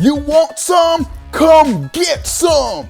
You want some? Come get some.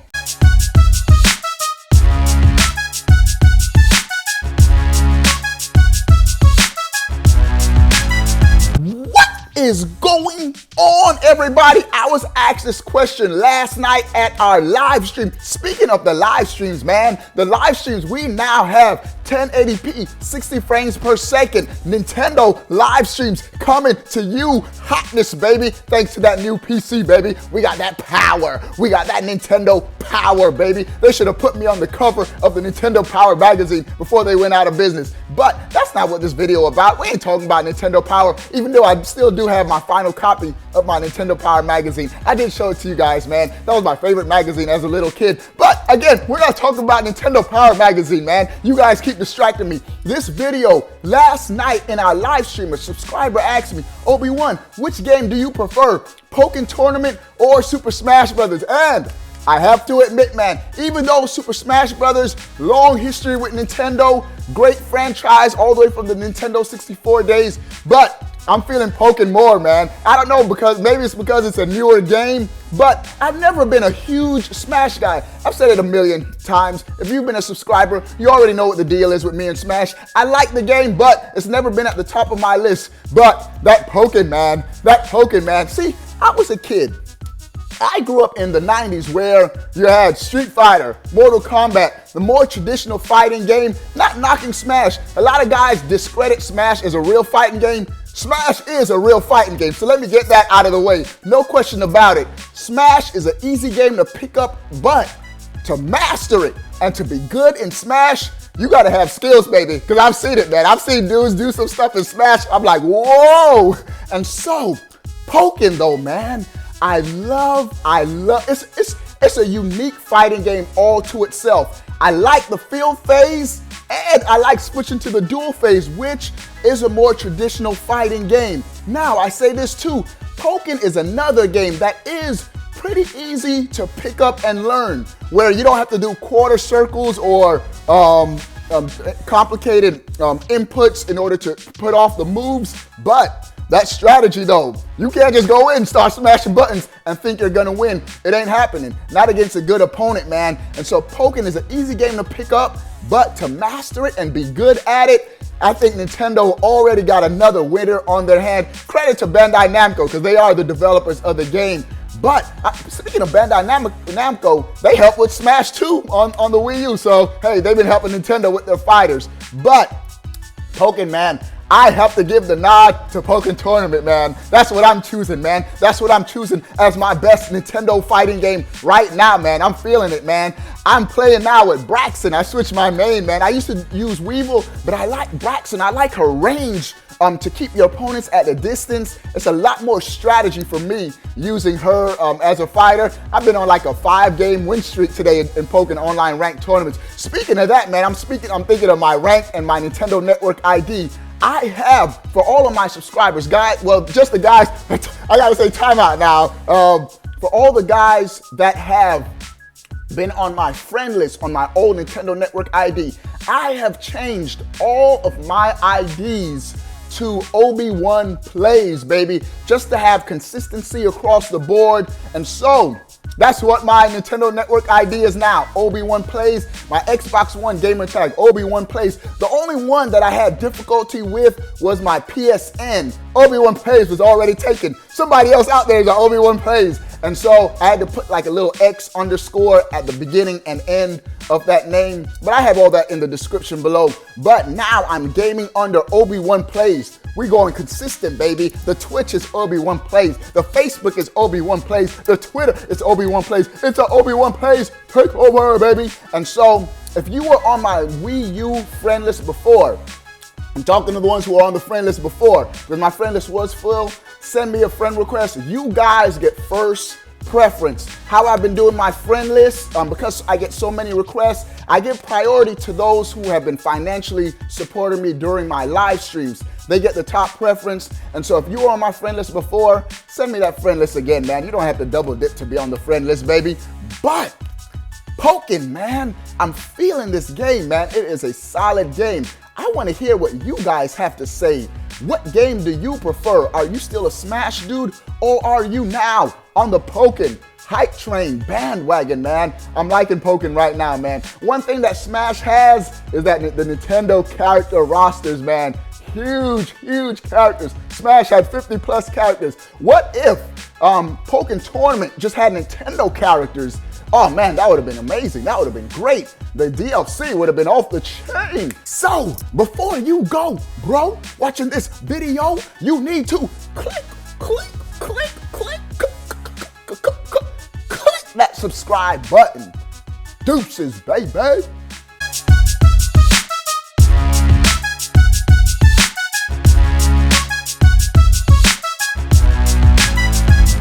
Is going on, everybody? I was asked this question last night at our live stream. Speaking of the live streams, man, the live streams, we now have 1080p, 60 frames per second, Nintendo live streams coming to you. Hotness, baby. Thanks to that new PC, baby. We got that power. We got that Nintendo power, baby. They should have put me on the cover of the Nintendo Power magazine before they went out of business. But that's not what this video about. We ain't talking about Nintendo Power, even though I still do have my final copy of my Nintendo Power magazine. I did show it to you guys, man. That was my favorite magazine as a little kid. But again, we're not talking about Nintendo Power magazine, man. You guys keep distracting me. This video last night in our live stream, a subscriber asked me, OBe1, which game do you prefer, Pokken Tournament or Super Smash Brothers? And I have to admit, man, even though Super Smash Brothers, long history with Nintendo, great franchise all the way from the Nintendo 64 days, but I'm feeling Pokken more, man. I don't know, because maybe it's because it's a newer game, but I've never been a huge Smash guy. I've said it a million times. If you've been a subscriber, you already know what the deal is with me and Smash. I like the game, but it's never been at the top of my list. But that Pokken, man. See, I was a kid. I grew up in the 90s where you had Street Fighter, Mortal Kombat, the more traditional fighting game, not knocking Smash. A lot of guys discredit Smash as a real fighting game. Smash is a real fighting game, so let me get that out of the way. No question about it. Smash is an easy game to pick up, but to master it and to be good in Smash, you gotta have skills, baby, because I've seen it, man. I've seen dudes do some stuff in Smash. I'm like, whoa. And so, Pokken though, man, I love, it's a unique fighting game all to itself. I like the field phase, and I like switching to the duel phase, which is a more traditional fighting game. Now, I say this too, Pokken is another game that is pretty easy to pick up and learn, where you don't have to do quarter circles or complicated inputs in order to put off the moves, but that strategy though, you can't just go in and start smashing buttons and think you're gonna win. It ain't happening. Not against a good opponent, man. And so Pokken is an easy game to pick up, but to master it and be good at it, I think Nintendo already got another winner on their hand. Credit to Bandai Namco, because they are the developers of the game. But speaking of Bandai Namco, they help with Smash 2 on the Wii U. So, hey, they've been helping Nintendo with their fighters. But Pokken, man, I have to give the nod to Pokken Tournament, man. That's what I'm choosing, man. That's what I'm choosing as my best Nintendo fighting game right now, man. I'm feeling it, man. I'm playing now with Braxton. I switched my main, man. I used to use Weevil, but I like Braxton. I like her range to keep your opponents at a distance. It's a lot more strategy for me using her as a fighter. I've been on like a 5-game win streak today in Pokken online ranked tournaments. Speaking of that, man, I'm thinking of my rank and my Nintendo Network ID. I have, for all of my subscribers, guys, well, just the guys, I gotta say timeout now. For all the guys that have been on my friend list on my old Nintendo Network ID, I have changed all of my IDs to OBe1plays, baby, just to have consistency across the board. And so, that's what my Nintendo Network ID is now, OBe1plays. My Xbox One gamer tag, OBe1plays. The only one that I had difficulty with was my PSN. OBe1plays was already taken. Somebody else out there is an OBe1plays. And so I had to put like a little X underscore at the beginning and end of that name. But I have all that in the description below. But now I'm gaming under OBe1plays. We going consistent, baby. The Twitch is OBe1plays. The Facebook is OBe1plays. The Twitter is OBe1plays. It's a OBe1plays takeover, baby. And so if you were on my Wii U friend list before, I'm talking to the ones who were on the friend list before, because my friend list was full, send me a friend request. You guys get first preference. How I've been doing my friend list, because I get so many requests, I give priority to those who have been financially supporting me during my live streams. They get the top preference. And so if you were on my friend list before, send me that friend list again, man. You don't have to double dip to be on the friend list, baby. But Pokken, man, I'm feeling this game, man. It is a solid game. I want to hear what you guys have to say. What game do you prefer? Are you still a Smash dude, or are you now on the Pokken hype train bandwagon, man. I'm liking Pokken right now, man. One thing that Smash has is that the Nintendo character rosters, man. Huge, huge characters. Smash had 50 plus characters. What if Pokken Tournament just had Nintendo characters? Oh man, that would have been amazing. That would have been great. The DLC would have been off the chain. So, before you go, bro, watching this video, you need to click that subscribe button. Deuces, baby.